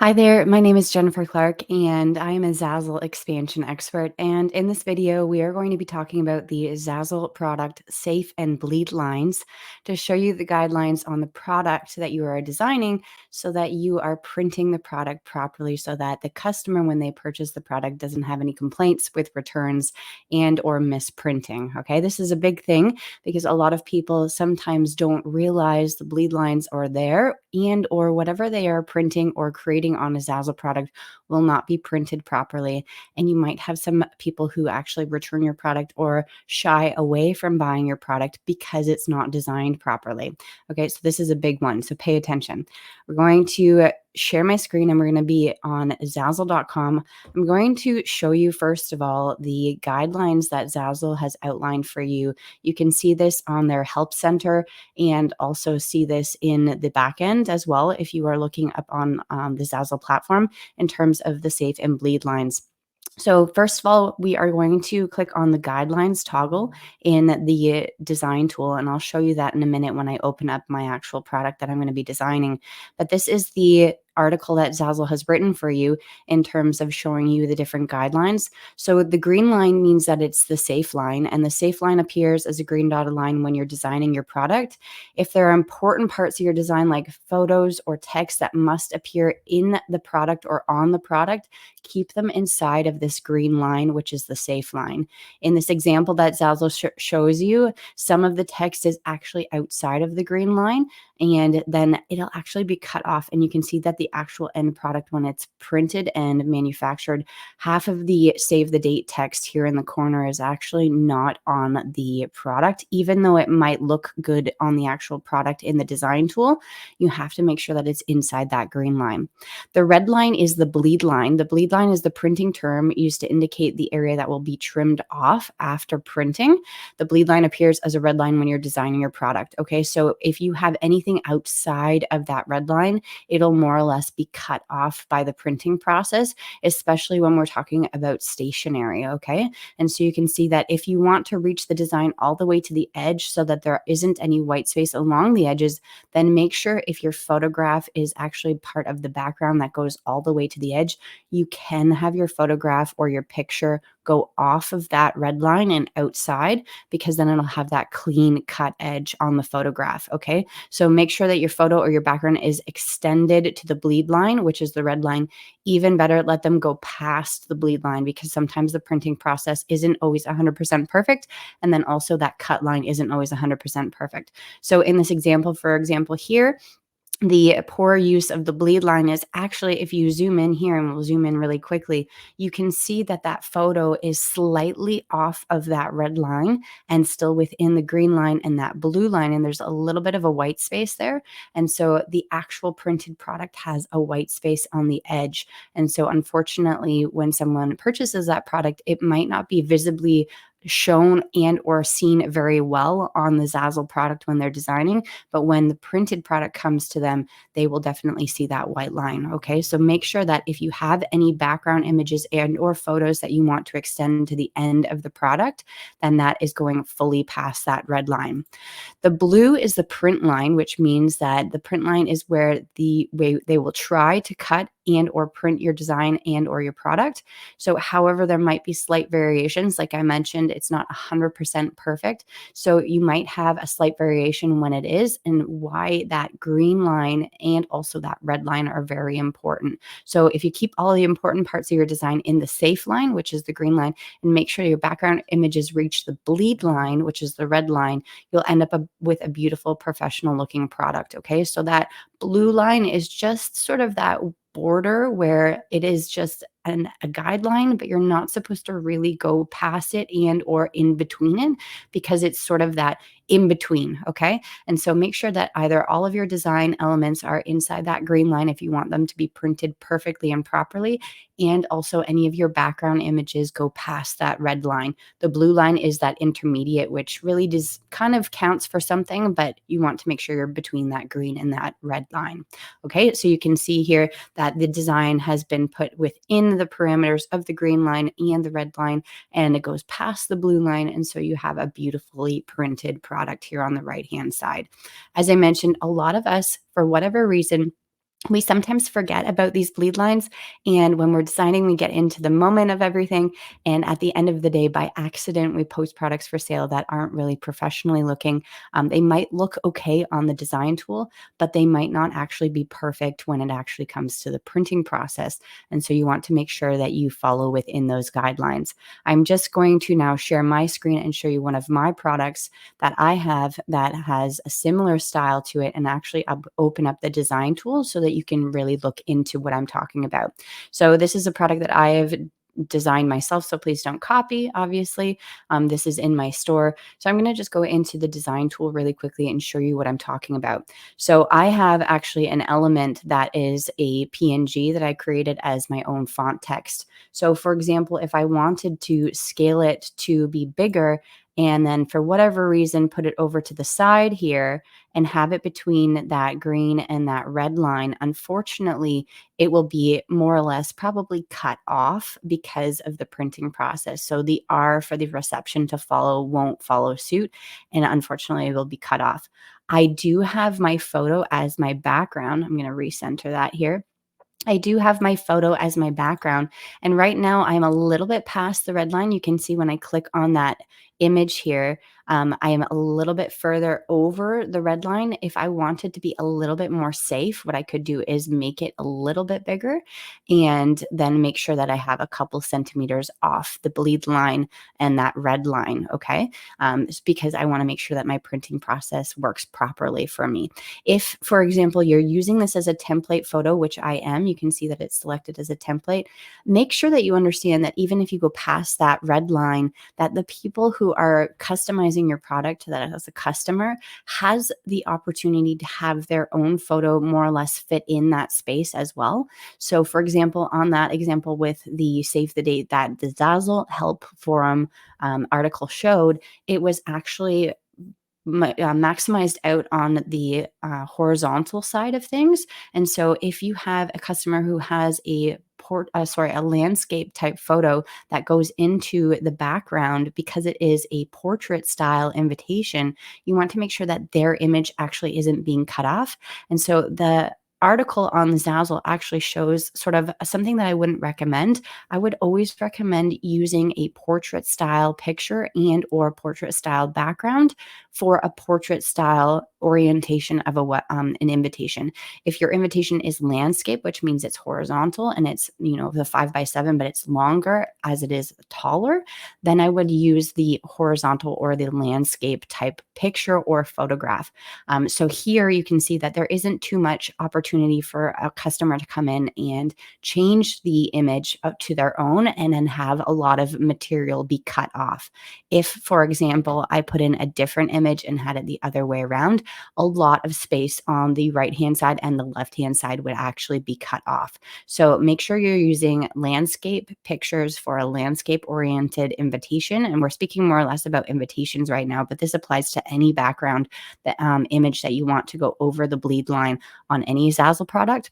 Hi there, my name is Jennifer Clarke, and I am a Zazzle expansion expert. And in this video, we are going to be talking about the Zazzle product Safe and Bleed lines to show you the guidelines on the product that you are designing so that you are printing the product properly so that the customer, when they purchase the product, doesn't have any complaints with returns and or misprinting. Okay, this is a big thing because a lot of people sometimes don't realize the bleed lines are there and or whatever they are printing or creating on a Zazzle product will not be printed properly. And you might have some people who actually return your product or shy away from buying your product because it's not designed properly. Okay, so this is a big one. So pay attention. We're going to share my screen and we're going to be on Zazzle.com. I'm going to show you, first of all, the guidelines that Zazzle has outlined for you. You can see this on their help center and also see this in the back end as well if you are looking up on the Zazzle platform in terms of the safe and bleed lines. So first of all, we are going to click on the guidelines toggle in the design tool, and I'll show you that in a minute when I open up my actual product that I'm going to be designing. But this is the article that Zazzle has written for you in terms of showing you the different guidelines. So the green line means that it's the safe line, and the safe line appears as a green dotted line when you're designing your product. If there are important parts of your design like photos or text that must appear in the product or on the product, keep them inside of this green line, which is the safe line. In this example that Zazzle shows you, some of the text is actually outside of the green line, and then it'll actually be cut off. And you can see that the actual end product, when it's printed and manufactured, half of the save the date text here in the corner is actually not on the product. Even though it might look good on the actual product in the design tool, you have to make sure that it's inside that green line. The red line is the bleed line. The bleed line is the printing term used to indicate the area that will be trimmed off after printing. The bleed line appears as a red line when you're designing your product. Okay, so if you have anything outside of that red line, it'll more or less be cut off by the printing process, especially when we're talking about stationery. Okay, and so you can see that if you want to reach the design all the way to the edge so that there isn't any white space along the edges, then make sure if your photograph is actually part of the background that goes all the way to the edge, you can have your photograph or your picture go off of that red line and outside, because then it'll have that clean cut edge on the photograph. Okay, so make sure that your photo or your background is extended to the bleed line, which is the red line. Even better, let them go past the bleed line, because sometimes the printing process isn't always 100% perfect, and then also that cut line isn't always 100% perfect. So in this example, for example here, the poor use of the bleed line is actually, if you zoom in here, and we'll zoom in really quickly, you can see that that photo is slightly off of that red line and still within the green line and that blue line, and there's a little bit of a white space there. And so the actual printed product has a white space on the edge. And so unfortunately, when someone purchases that product, it might not be visibly shown and or seen very well on the Zazzle product when they're designing, but when the printed product comes to them, they will definitely see that white line. Okay, so make sure that if you have any background images and or photos that you want to extend to the end of the product, then that is going fully past that red line. The blue is the print line, which means that the print line is where they will try to cut and or print your design and or your product. So however, there might be slight variations. Like I mentioned, it's not 100% perfect. So you might have a slight variation when it is, and why that green line and also that red line are very important. So if you keep all the important parts of your design in the safe line, which is the green line, and make sure your background images reach the bleed line, which is the red line, you'll end up with a beautiful professional looking product. Okay, so that blue line is just sort of that border where it is just a guideline, but you're not supposed to really go past it and or in between it, because it's sort of that in between. Okay, and so make sure that either all of your design elements are inside that green line if you want them to be printed perfectly and properly, and also any of your background images go past that red line. The blue line is that intermediate, which really does kind of counts for something, but you want to make sure you're between that green and that red line. Okay, so you can see here that the design has been put within the parameters of the green line and the red line, and it goes past the blue line, and so you have a beautifully printed product here on the right hand side. As I mentioned, a lot of us, for whatever reason, We sometimes forget about these bleed lines, and when we're designing, we get into the moment of everything, and at the end of the day, by accident, we post products for sale that aren't really professionally looking. They might look okay on the design tool, but they might not actually be perfect when it actually comes to the printing process, and so you want to make sure that you follow within those guidelines. I'm just going to now share my screen and show you one of my products that I have that has a similar style to it, and actually open up the design tool so that you can really look into what I'm talking about. So this is a product that I have designed myself, so please don't copy, obviously. This is in my store. So I'm going to just go into the design tool really quickly and show you what I'm talking about. So I have actually an element that is a PNG that I created as my own font text. So for example, if I wanted to scale it to be bigger, and then for whatever reason put it over to the side here and have it between that green and that red line, unfortunately, it will be more or less probably cut off because of the printing process. So the R for the reception to follow won't follow suit, and unfortunately, it will be cut off. I do have my photo as my background. I'm going to recenter that here. I do have my photo as my background. And right now I'm a little bit past the red line. You can see when I click on that image here, I am a little bit further over the red line. If I wanted to be a little bit more safe, what I could do is make it a little bit bigger and then make sure that I have a couple centimeters off the bleed line and that red line. Okay. It's because I want to make sure that my printing process works properly for me. If, for example, you're using this as a template photo, which I am, you can see that it's selected as a template. Make sure that you understand that even if you go past that red line, that the people who are customizing your product, that as a customer, has the opportunity to have their own photo more or less fit in that space as well. So for example, on that example with the save the date that the Zazzle Help Forum article showed, it was actually maximized out on the horizontal side of things. And so if you have a customer who has a landscape type photo that goes into the background, because it is a portrait style invitation, you want to make sure that their image actually isn't being cut off. And so the article on Zazzle actually shows sort of something that I wouldn't recommend. I would always recommend using a portrait style picture and or portrait style background for a portrait style orientation of an invitation. If your invitation is landscape, which means it's horizontal and it's, the 5x7, but it's longer as it is taller, then I would use the horizontal or the landscape type picture or photograph. So here you can see that there isn't too much opportunity for a customer to come in and change the image up to their own and then have a lot of material be cut off. If, for example, I put in a different image and had it the other way around, a lot of space on the right-hand side and the left-hand side would actually be cut off. So make sure you're using landscape pictures for a landscape-oriented invitation. And we're speaking more or less about invitations right now, but this applies to any background image that you want to go over the bleed line on any Zazzle product.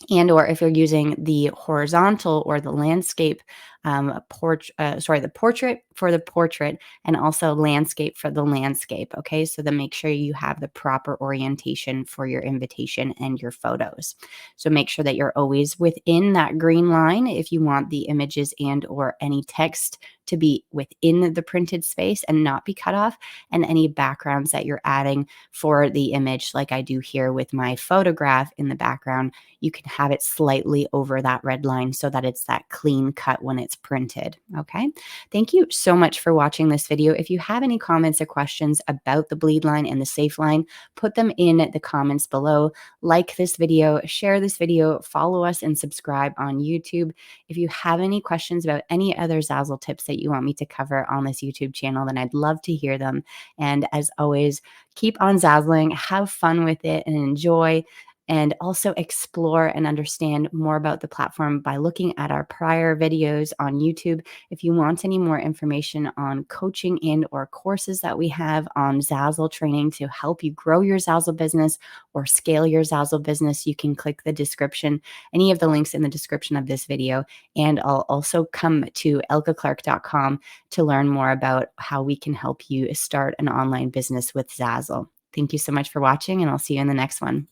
And or if you're using the horizontal or the landscape the portrait for the portrait and also landscape for the landscape. Okay, so then make sure you have the proper orientation for your invitation and your photos. So make sure that you're always within that green line if you want the images and or any text to be within the printed space and not be cut off, and any backgrounds that you're adding for the image, like I do here with my photograph in the background, you can have it slightly over that red line so that it's that clean cut when it's printed. Okay. Thank you so much for watching this video. If you have any comments or questions about the bleed line and the safe line, put them in the comments below. Like this video, share this video, follow us and subscribe on YouTube. If you have any questions about any other Zazzle tips that you want me to cover on this YouTube channel, then I'd love to hear them. And as always, keep on Zazzling, have fun with it and enjoy. And also explore and understand more about the platform by looking at our prior videos on YouTube. If you want any more information on coaching and or courses that we have on Zazzle training to help you grow your Zazzle business or scale your Zazzle business, you can click the description, any of the links in the description of this video. And I'll also come to elkeclarke.com to learn more about how we can help you start an online business with Zazzle. Thank you so much for watching, and I'll see you in the next one.